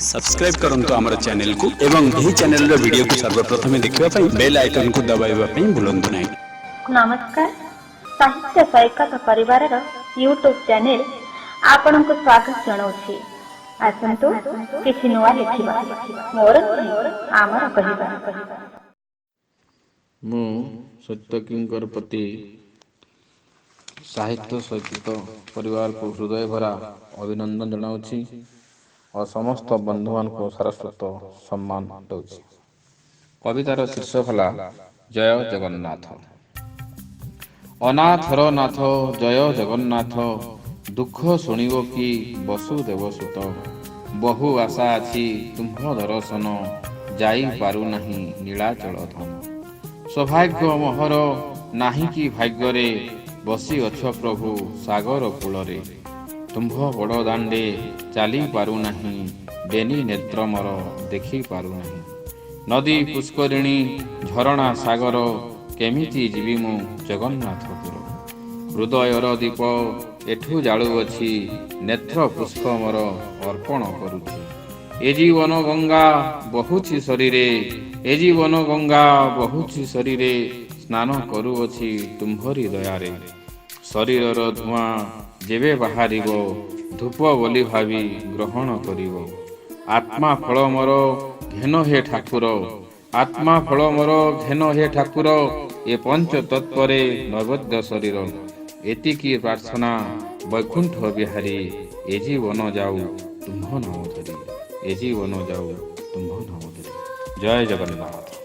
Subscribe करंतु आमर channel को एवं यही चैनल रो वीडियो को सर्वप्रथम देखिबा पई बेल आइकन को दबाइबा पई भूलंतु नहीं। नमस्कार, साहित्य सैकत परिवार यूट्यूब चैनल आपण को स्वागत जनाऊँ। आसतु किसी नुआ लिखिबा मोर आमर कहिबा। मु सत्यकिंकर प्रति साहित्य सैकत परिवार को हृदय भरा अभिनंदन जनाऊँ और समस्त बंधु मान को सारस्वत सम्मान दौची। कवितार शीर्षक है जय जगन्नाथ। अनाथर नाथ जय जगन्नाथ, दुख शुणव कि वसुदेव सुत। बहु आशा अछि तुम्ह दर्शन, जाई पारु नाही नीलाचल धन। सौभाग्य मोहर नाही कि भाग्यरे, बसी अछ प्रभु सागर कूलरे। तुम्भ बड़ दांडे चली पारु नाही, बेनी नेत्र मोर देखि पारु नाही। नदी पुष्करिणी झरणा सागर, केमिति जीवी मु जगन्नाथपुर। हृदयर दीप एठू जालुअछि, नेत्र पुष्प मोर अर्पण करुछि। ए जीवन गंगा बहुछि शरीरे, ए जीवन गंगा बहुछि शरीरे। स्नान करुअछि तुम्भरी दयारे। शरीरर धुआं जेबे बाहारिबो, धूप बोली भावी ग्रहण करिबो। आत्मा फल मोर घेन हे ठाकुर, आत्मा फल मोर घेन हे ठाकुर। ए पंच तत्परे नैवेद्य शरीर, एतिकी प्रार्थना वैकुंठ बिहारी। ए जीवन जाऊ तुम्ह नाम धरी, ए जीवन जाऊ तुम्ह नाम धरी। जय जगन्नाथ।